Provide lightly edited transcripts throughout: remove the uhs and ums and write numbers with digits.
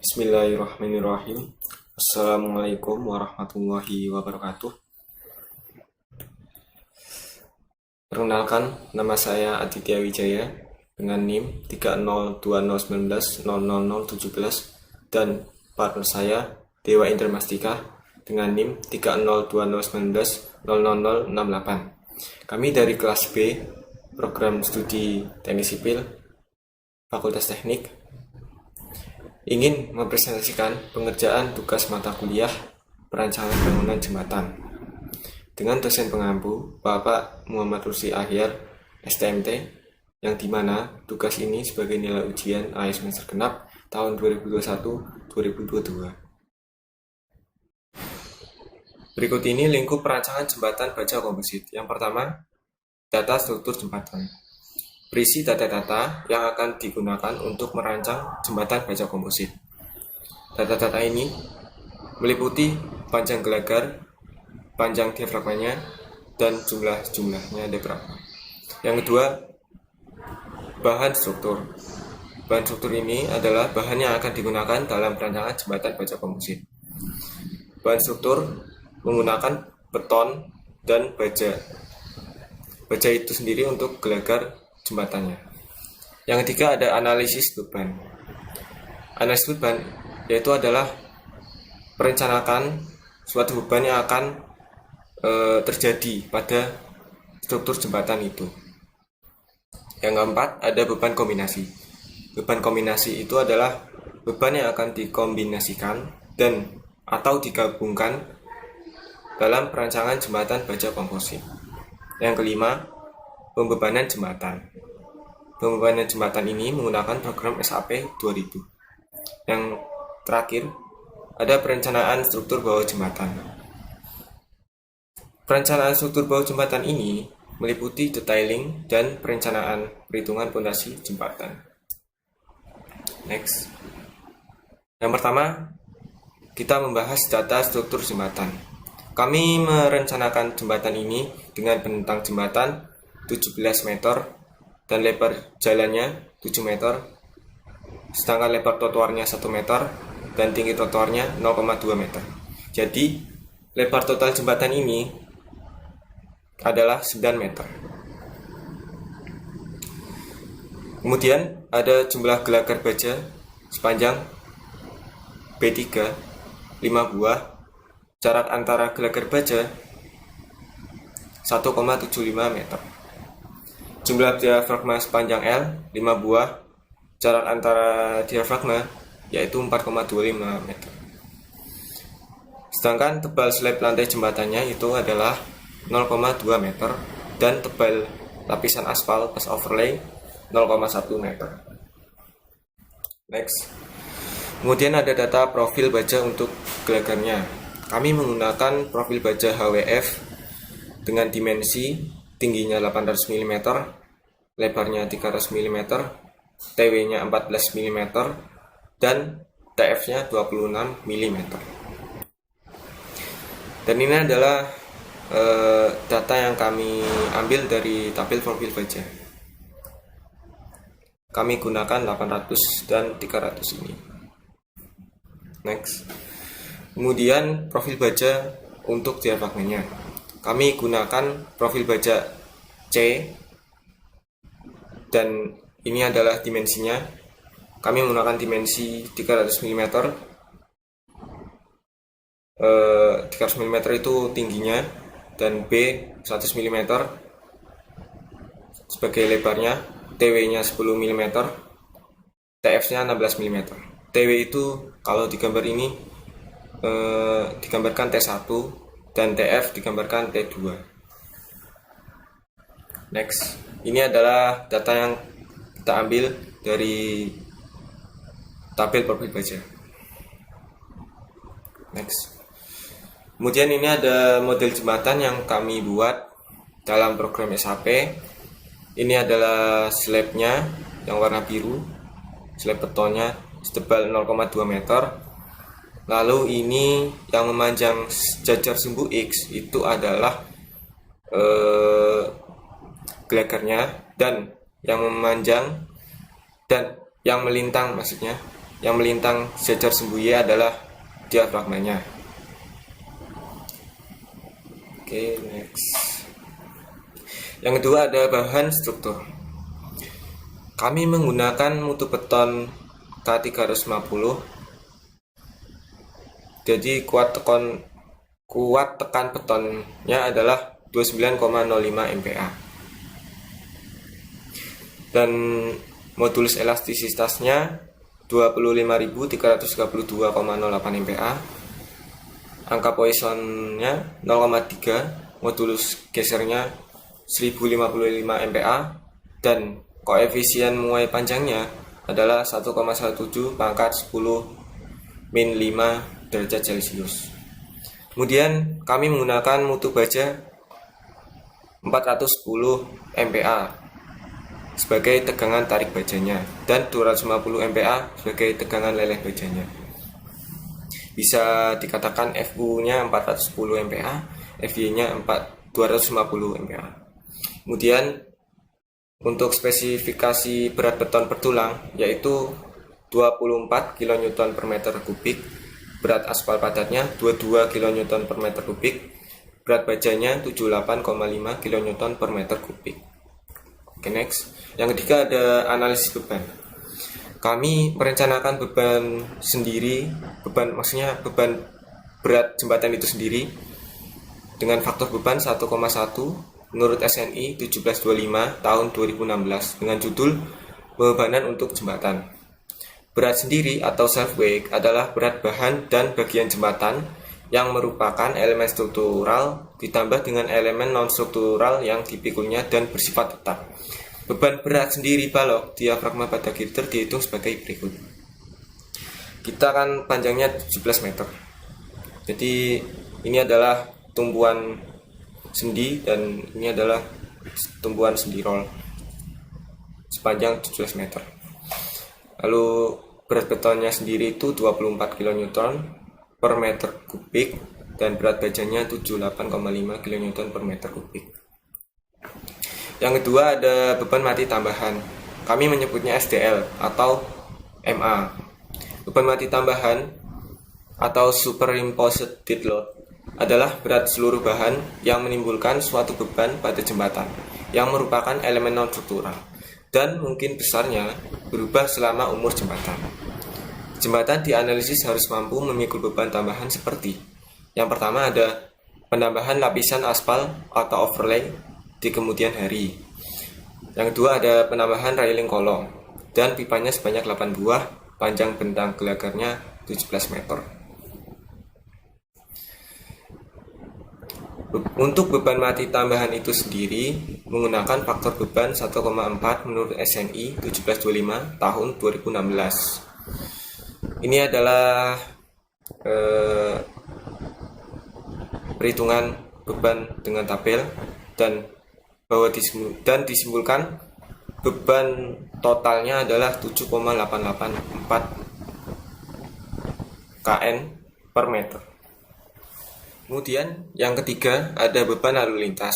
Bismillahirrahmanirrahim. Assalamualaikum warahmatullahi wabarakatuh. Perkenalkan, nama saya Aditya Wijaya dengan NIM 302019000017 dan partner saya Dewa Intermastika dengan NIM 302019000068. Kami dari kelas B, program studi Teknik Sipil, Fakultas Teknik, ingin mempresentasikan pengerjaan tugas mata kuliah perancangan bangunan jembatan dengan dosen pengampu Bapak Muhammad Rusli Ahyar, STMT, yang dimana tugas ini sebagai nilai ujian akhir semester genap tahun 2021-2022. Berikut ini lingkup perancangan jembatan baja komposit. Yang pertama, data struktur jembatan. Berisi data-data yang akan digunakan untuk merancang jembatan baja komposit. Data-data ini meliputi panjang gelagar, panjang diafragmanya, dan jumlahnya diafragma. Yang kedua, bahan struktur. Bahan struktur ini adalah bahan yang akan digunakan dalam perancangan jembatan baja komposit. Bahan struktur menggunakan beton dan baja. Baja itu sendiri untuk gelagar jembatannya. Yang ketiga ada analisis beban. Analisis beban yaitu adalah merencanakan suatu beban yang akan terjadi pada struktur jembatan itu. Yang keempat ada beban kombinasi. Beban kombinasi itu adalah beban yang akan dikombinasikan dan atau digabungkan dalam perancangan jembatan baja komposit. Yang kelima, pembebanan jembatan. Pembebanan jembatan ini menggunakan program SAP 2000. Yang terakhir, ada perencanaan struktur bawah jembatan. Perencanaan struktur bawah jembatan ini meliputi detailing dan perencanaan perhitungan pondasi jembatan. Next. Yang pertama, kita membahas data struktur jembatan. Kami merencanakan jembatan ini dengan bentang jembatan 17 meter dan lebar jalannya 7 meter, sedangkan lebar trotoarnya 1 meter dan tinggi trotoarnya 0,2 meter. Jadi, lebar total jembatan ini adalah 9 meter. Kemudian ada jumlah gelagar baja sepanjang B3 5 buah, jarak antara gelagar baja 1,75 meter. Jumlah diafragma sepanjang L 5 buah, jarak antara diafragma yaitu 4,25 meter. Sedangkan tebal slab lantai jembatannya itu adalah 0,2 meter dan tebal lapisan aspal pas overlay 0,1 meter. Next. Kemudian ada data profil baja untuk gelagarnya. Kami menggunakan profil baja HWF dengan dimensi tingginya 800 mm, lebarnya 300 mm, TW-nya 14 mm, dan TF-nya 26 mm. Dan ini adalah data yang kami ambil dari tabel profil baja. Kami gunakan 800 dan 300 ini. Next. Kemudian profil baja untuk diafragmanya. Kami gunakan profil baja C dan ini adalah dimensinya. Kami menggunakan dimensi 300 mm. 300 mm itu tingginya dan B 100 mm sebagai lebarnya, TW-nya 10 mm, TF-nya 16 mm. TW itu kalau digambar ini digambarkan T1 dan TF digambarkan T2. Next, ini adalah data yang kita ambil dari tabel profil baja. Next. Kemudian ini ada model jembatan yang kami buat dalam program SAP. Ini adalah slabnya yang warna biru, slab betonnya setebal 0,2 meter. Lalu ini yang memanjang jajar sumbu X itu adalah gelagarnya, dan yang memanjang dan yang melintang maksudnya yang melintang sejajar sembuye adalah diafragmanya. Oke, next. Yang kedua ada bahan struktur. Kami menggunakan mutu beton K350. Jadi kuat tekan betonnya adalah 29,05 MPa. Dan modulus elastisitasnya 25.332,08 MPa. Angka Poissonnya 0,3, modulus gesernya 1055 MPa, dan koefisien muai panjangnya adalah 1,17 pangkat 10 min 5 derajat Celcius. Kemudian kami menggunakan mutu baja 410 MPa sebagai tegangan tarik bajanya dan 250 MPa sebagai tegangan leleh bajanya. Bisa dikatakan FU-nya 410 MPa, FY-nya 250 MPa. Kemudian untuk spesifikasi berat beton per tulang yaitu 24 kN per meter kubik, berat aspal padatnya 22 kN per meter kubik, berat bajanya 78,5 kN per meter kubik. Oke, next. Yang ketiga ada analisis beban. Kami merencanakan beban berat jembatan itu sendiri dengan faktor beban 1,1 menurut SNI 1725 tahun 2016 dengan judul Bebanan untuk Jembatan. Berat sendiri atau self weight adalah berat bahan dan bagian jembatan yang merupakan elemen struktural ditambah dengan elemen non-struktural yang dipikulnya dan bersifat tetap. Beban berat sendiri balok diafragma pada girder dihitung sebagai berikut. Kita kan panjangnya 17 meter. Jadi ini adalah tumpuan sendi dan ini adalah tumpuan sendi roll sepanjang 17 meter. Lalu berat betonnya sendiri itu 24 kN per meter kubik dan berat bajanya 78,5 kN per meter kubik. Yang kedua ada beban mati tambahan. Kami menyebutnya SDL atau MA. Beban mati tambahan atau superimposed dead load adalah berat seluruh bahan yang menimbulkan suatu beban pada jembatan yang merupakan elemen non-struktural dan mungkin besarnya berubah selama umur jembatan. Jembatan dianalisis harus mampu memikul beban tambahan seperti yang pertama ada penambahan lapisan aspal atau overlay di kemudian hari. Yang kedua ada penambahan railing kolong dan pipanya sebanyak 8 buah, panjang bentang gelagarnya 17 meter. Untuk beban mati tambahan itu sendiri menggunakan faktor beban 1,4 menurut SNI 1725 tahun 2016. Ini adalah perhitungan beban dengan tabel dan disimpulkan beban totalnya adalah 7,884 kN per meter. Kemudian yang ketiga ada beban lalu lintas.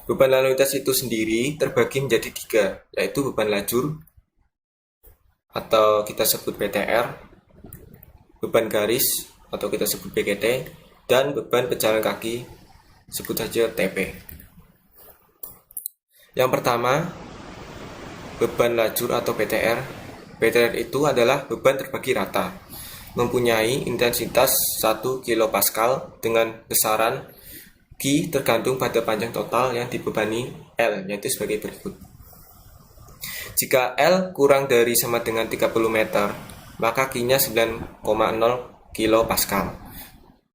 Beban lalu lintas itu sendiri terbagi menjadi 3, yaitu beban lajur atau kita sebut BTR, beban garis atau kita sebut BGT, dan beban pejalan kaki sebut saja TP. Yang pertama, beban lajur atau BTR. BTR itu adalah beban terbagi rata, mempunyai intensitas 1 kPa dengan besaran Q tergantung pada panjang total yang dibebani L, yaitu sebagai berikut. Jika L kurang dari sama dengan 30 meter, maka Q-nya 9,0 kPa.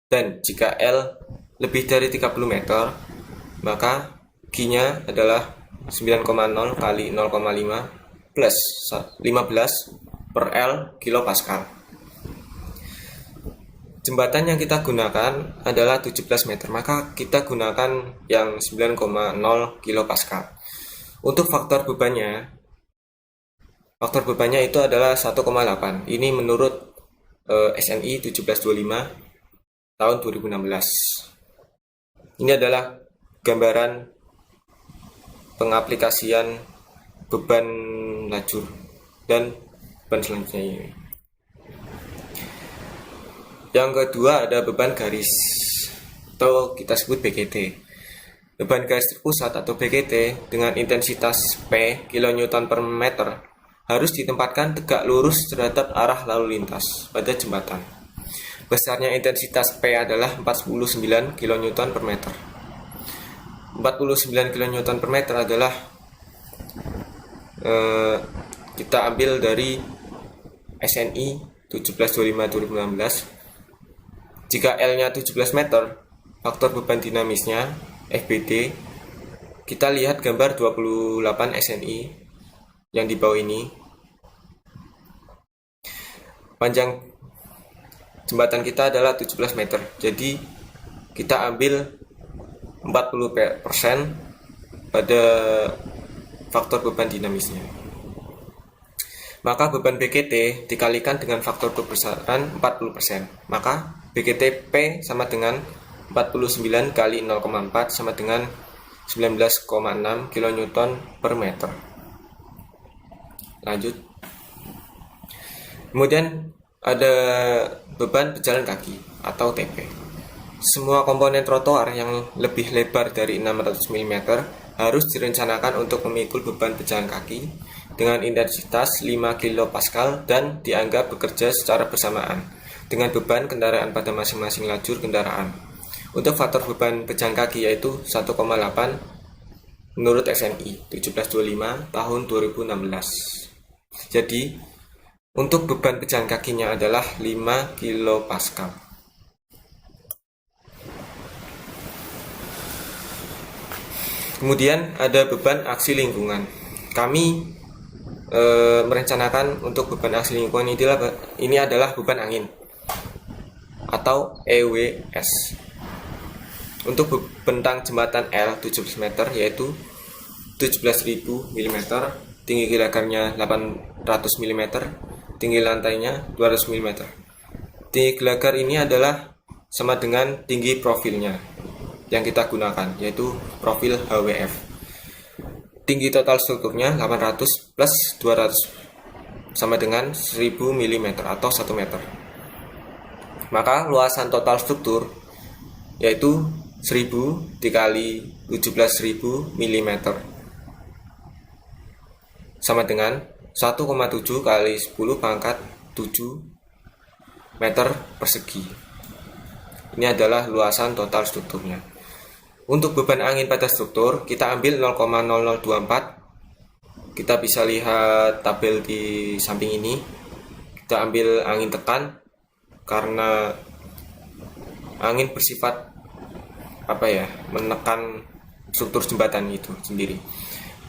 Dan jika L lebih dari 30 meter, maka Q-nya adalah 9,0 kali 0,5 plus 15 per L kilopascal. Jembatan yang kita gunakan adalah 17 meter, maka kita gunakan yang 9,0 kilopascal. Untuk faktor bebannya itu adalah 1,8. Ini menurut SNI 1725 tahun 2016. Ini adalah gambaran pengaplikasian beban lajur dan beban selanjutnya ini. Yang kedua ada beban garis atau kita sebut BGT. Beban garis terpusat atau BGT dengan intensitas P kN per meter harus ditempatkan tegak lurus terhadap arah lalu lintas pada jembatan. Besarnya intensitas P adalah 49 kN per meter. 49 kN per meter adalah kita ambil dari SNI 1725/2016. Jika L-nya 17 meter, faktor beban dinamisnya FBD, kita lihat gambar 28 SNI yang di bawah ini. Panjang jembatan kita adalah 17 meter, jadi kita ambil 40% pada faktor beban dinamisnya. Maka beban BGT dikalikan dengan faktor kebesaran 40%. Maka BGT P sama dengan 49 kali 0,4 sama dengan 19,6 kN per meter. Lanjut. Kemudian ada beban pejalan kaki atau TP. Semua komponen trotoar yang lebih lebar dari 600 mm harus direncanakan untuk memikul beban pejalan kaki dengan intensitas 5 kPa dan dianggap bekerja secara bersamaan dengan beban kendaraan pada masing-masing lajur kendaraan. Untuk faktor beban pejalan kaki yaitu 1,8 menurut SNI 1725 tahun 2016. Jadi untuk beban pejalan kakinya adalah 5 kPa. Kemudian ada beban aksi lingkungan. Kami merencanakan untuk beban aksi lingkungan ini adalah beban angin atau EWS. Untuk bentang jembatan L 17 meter yaitu 17.000 mm, tinggi gelagarnya 800 mm, tinggi lantainya 200 mm. Tinggi gelagar ini adalah sama dengan tinggi profilnya yang kita gunakan, yaitu profil HWF. Tinggi total strukturnya 800 plus 200 sama dengan 1000 mm atau 1 meter. Maka luasan total struktur yaitu 1000 dikali 17.000 mm sama dengan 1,7 kali 10 pangkat 7 meter persegi. Ini adalah luasan total strukturnya. Untuk beban angin pada struktur, kita ambil 0,0024. Kita bisa lihat tabel di samping ini. Kita ambil angin tekan karena angin bersifat menekan struktur jembatan itu sendiri.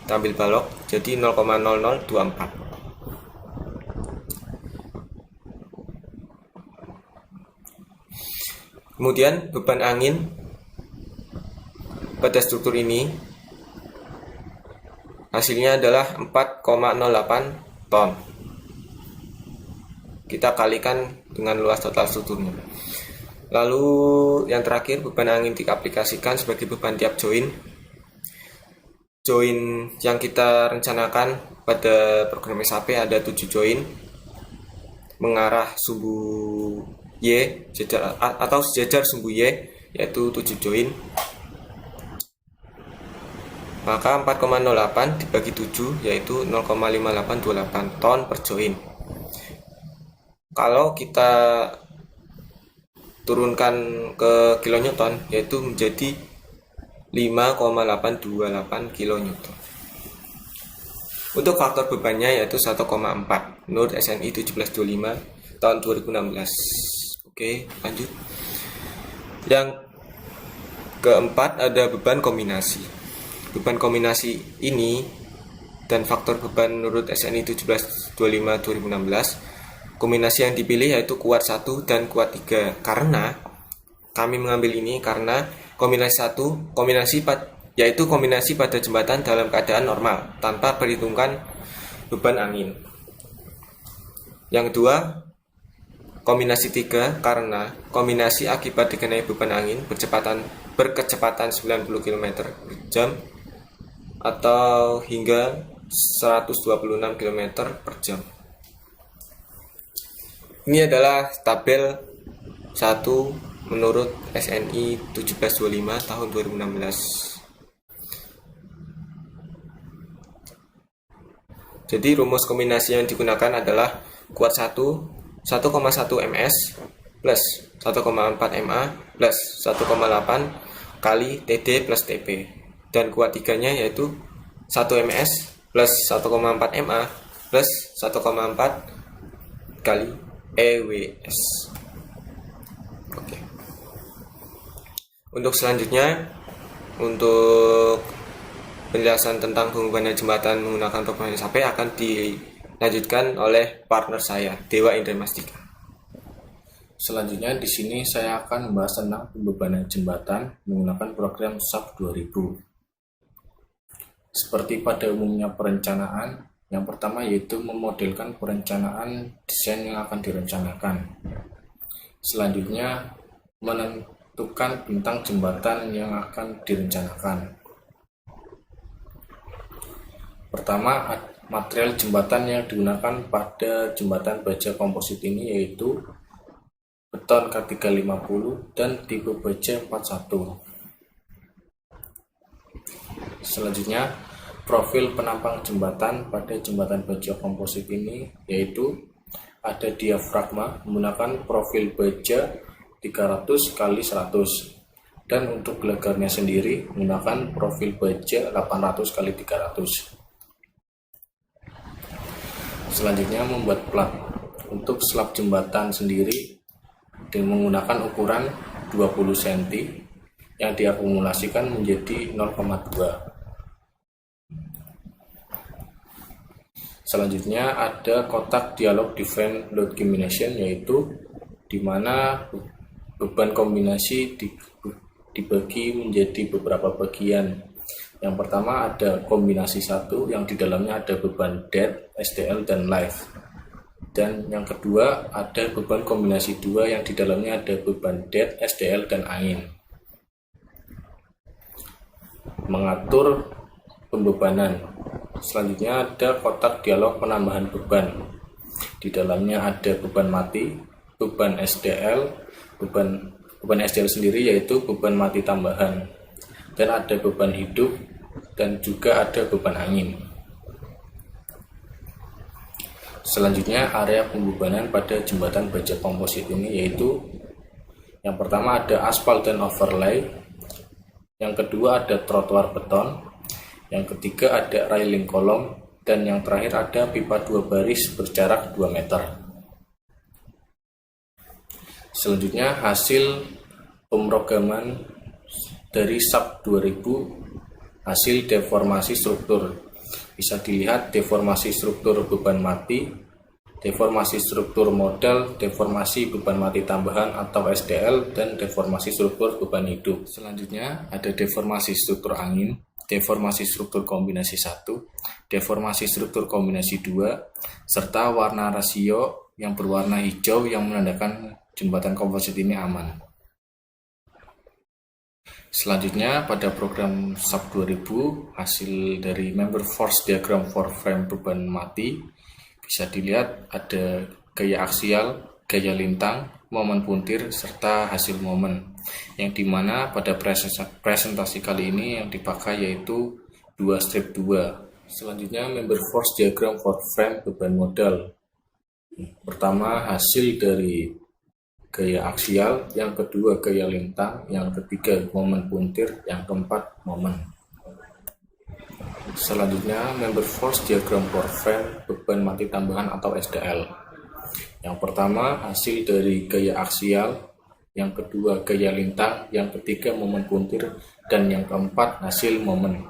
Kita ambil balok, jadi 0,0024. Kemudian beban angin pada struktur ini hasilnya adalah 4,08 ton. Kita kalikan dengan luas total strukturnya. Lalu yang terakhir, beban angin diaplikasikan sebagai beban tiap join. Join yang kita rencanakan pada program SAP ada 7 join mengarah sumbu Y atau sejajar sumbu Y, yaitu 7 join. Maka 4,08 dibagi 7 yaitu 0,5828 ton per join. Kalau kita turunkan ke kilonewton yaitu menjadi 5,828 kilonewton. Untuk faktor bebannya yaitu 1,4 menurut SNI 1725 tahun 2016. Oke, lanjut. Yang keempat ada beban kombinasi. Beban kombinasi ini dan faktor beban menurut SNI 1725 2016. Kombinasi yang dipilih yaitu kuat 1 dan kuat 3. Karena kami mengambil ini karena kombinasi pada jembatan dalam keadaan normal tanpa perhitungkan beban angin. Yang kedua, kombinasi 3 karena kombinasi akibat dikenai beban angin berkecepatan 90 km per jam atau hingga 126 km per jam. Ini adalah tabel 1 menurut SNI 1725 tahun 2016. Jadi rumus kombinasi yang digunakan adalah kuat 1, 1,1 ms plus 1,4 ma plus 1,8 kali TD plus TP. Dan kuat 3-nya yaitu 1 ms plus 1,4 ma plus 1,4 kali EWS. Oke. Untuk selanjutnya, untuk penjelasan tentang pembebanan jembatan menggunakan program SAP akan dilanjutkan oleh partner saya, Dewa Indramastika. Selanjutnya di sini saya akan membahas tentang pembebanan jembatan menggunakan program SAP 2000. Seperti pada umumnya perencanaan, yang pertama yaitu memodelkan perencanaan desain yang akan direncanakan. Selanjutnya menentukan bentang jembatan yang akan direncanakan. Pertama, material jembatan yang digunakan pada jembatan baja komposit ini yaitu beton K350 dan tipe baja 41. Selanjutnya, profil penampang jembatan pada jembatan baja komposit ini yaitu ada diafragma menggunakan profil baja 300 x 100 dan untuk gelagarnya sendiri menggunakan profil baja 800 x 300. Selanjutnya membuat plat. Untuk slab jembatan sendiri dengan menggunakan ukuran 20 cm yang diakumulasikan menjadi 0,2. Selanjutnya ada kotak dialog different load combination, yaitu di mana beban kombinasi dibagi menjadi beberapa bagian. Yang pertama ada kombinasi 1 yang di dalamnya ada beban dead, SDL, dan live. Dan yang kedua ada beban kombinasi 2 yang di dalamnya ada beban dead, SDL, dan angin. Mengatur pembebanan. Selanjutnya ada kotak dialog penambahan beban. Di dalamnya ada beban mati, beban SDL, beban SDL sendiri yaitu beban mati tambahan, dan ada beban hidup, dan juga ada beban angin. Selanjutnya area pembebanan pada jembatan baja komposit ini yaitu yang pertama ada aspal dan overlay, yang kedua ada trotoar beton, yang ketiga ada railing kolom, dan yang terakhir ada pipa 2 baris berjarak 2 meter. Selanjutnya hasil pemrograman dari SAP 2000 hasil deformasi struktur. Bisa dilihat deformasi struktur beban mati, deformasi struktur modal, deformasi beban mati tambahan atau SDL, dan deformasi struktur beban hidup. Selanjutnya ada deformasi struktur angin, deformasi struktur kombinasi 1, deformasi struktur kombinasi 2, serta warna rasio yang berwarna hijau yang menandakan jembatan komposit ini aman. Selanjutnya pada program SAP 2000 hasil dari member force diagram for frame beban mati bisa dilihat ada gaya aksial, gaya lintang, momen puntir, serta hasil momen, yang dimana pada presentasi kali ini yang dipakai yaitu 2 strip 2. Selanjutnya member force diagram for frame beban modal. Pertama hasil dari gaya aksial, yang kedua gaya lintang, yang ketiga momen puntir, yang keempat momen. Selanjutnya member force diagram for frame beban mati tambahan atau SDL. Yang pertama hasil dari gaya aksial, yang kedua gaya lintang, yang ketiga momen puntir, dan yang keempat hasil momen.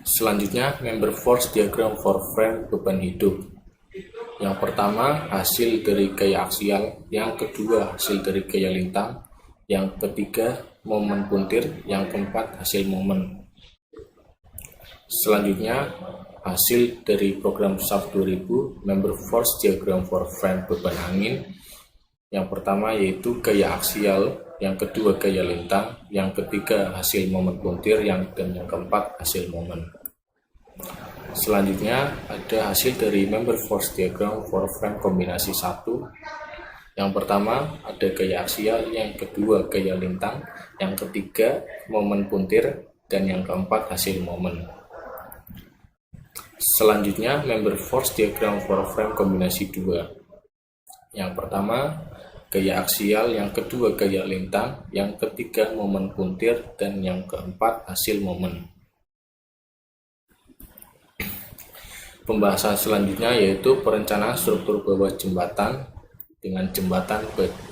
Selanjutnya member force diagram for frame beban hidup. Yang pertama hasil dari gaya aksial, yang kedua hasil dari gaya lintang, yang ketiga momen puntir, yang keempat hasil momen. Selanjutnya hasil dari program SAP 2000 member force diagram for frame beban angin. Yang pertama yaitu gaya aksial, yang kedua gaya lintang, yang ketiga hasil momen puntir, dan yang keempat hasil momen. Selanjutnya ada hasil dari member force diagram for frame kombinasi 1. Yang pertama ada gaya aksial, yang kedua gaya lintang, yang ketiga momen puntir, dan yang keempat hasil momen. Selanjutnya member force diagram for frame kombinasi 2. Yang pertama gaya aksial, yang kedua gaya lintang, yang ketiga momen puntir, dan yang keempat hasil momen. Pembahasan selanjutnya yaitu perencanaan struktur bawah jembatan dengan jembatan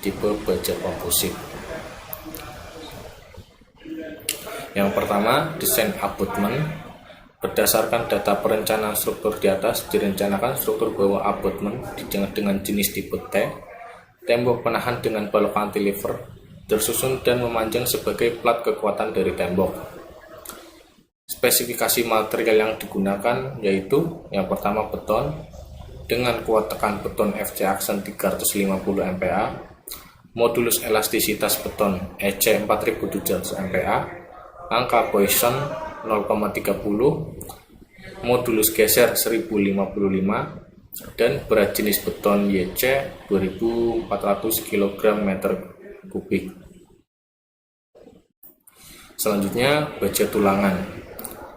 tipe baja komposit. Yang pertama, desain abutment. Berdasarkan data perencanaan struktur di atas, direncanakan struktur bawah abutment dengan jenis tipe T, tembok penahan dengan balok cantilever, tersusun dan memanjang sebagai plat kekuatan dari tembok. Spesifikasi material yang digunakan yaitu yang pertama beton dengan kuat tekan beton FC Aksen 350 MPa, modulus elastisitas beton EC 4700 MPa, angka Poisson 0,30, modulus geser 1055, dan berat jenis beton YC 2400 kg meter kubik. Selanjutnya baja tulangan.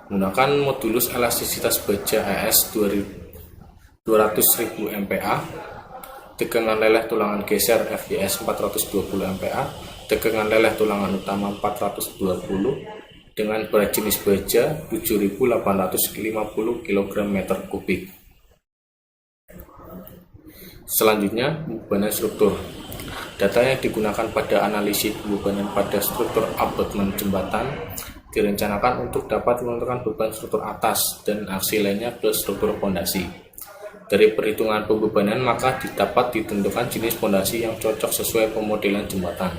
Menggunakan modulus elastisitas baja ES 200.000 MPa, tegangan leleh tulangan geser FYS 420 MPa, tegangan leleh tulangan utama 420, dengan berat jenis baja 7.850 kg meter kubik. Selanjutnya, pembebanan struktur. Data yang digunakan pada analisis pembebanan pada struktur abutment jembatan direncanakan untuk dapat menentukan beban struktur atas dan aksi lainnya ke struktur fondasi. Dari perhitungan pembebanan maka dapat ditentukan jenis fondasi yang cocok sesuai pemodelan jembatan.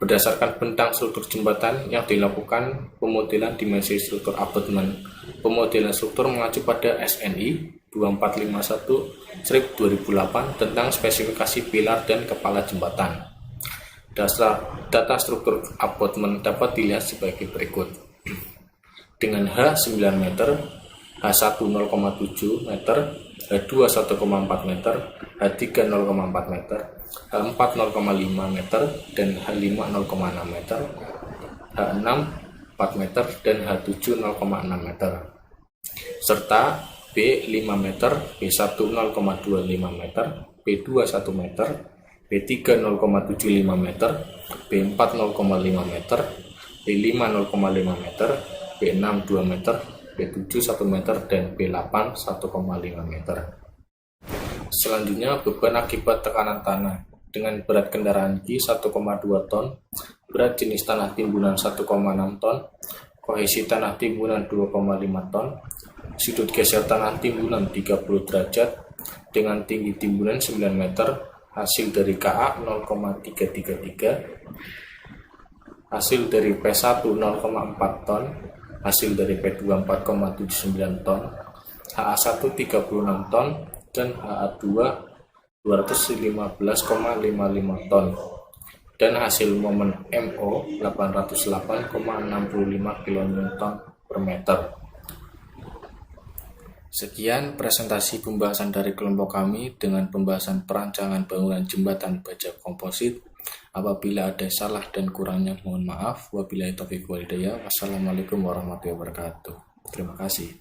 Berdasarkan bentang struktur jembatan yang dilakukan pemodelan dimensi struktur abutment, pemodelan struktur mengacu pada SNI 2451/2008 tentang spesifikasi pilar dan kepala jembatan. Data struktur abutment dapat dilihat sebagai berikut. Dengan H 9 meter, H1 0,7 meter, H2 1,4 meter, H3 0,4 meter, H4 0,5 meter, dan H5 0,6 meter, H6 4 meter, dan H7 0,6 meter. Serta B 5 meter, B1 0,25 meter, B2 1 meter, B3 0,75 meter, B4 0,5 meter, B5 0,5 meter, B6 2 meter, B7 1 meter, dan B8 1,5 meter. Selanjutnya beban akibat tekanan tanah dengan berat kendaraan Q 1,2 ton, berat jenis tanah timbunan 1,6 ton, kohesi tanah timbunan 2,5 ton, sudut geser tanah timbunan 30 derajat dengan tinggi timbunan 9 meter, hasil dari KA 0,333, hasil dari P1 0,4 ton, hasil dari P2 4,79 ton, HA1 36 ton, dan HA2 215,55 ton, dan hasil momen MO 808,65 kN per meter. Sekian presentasi pembahasan dari kelompok kami dengan pembahasan perancangan bangunan jembatan baja komposit. Apabila ada salah dan kurangnya mohon maaf. Wabillahi taufiq wal hidayah. Wassalamualaikum warahmatullahi wabarakatuh. Terima kasih.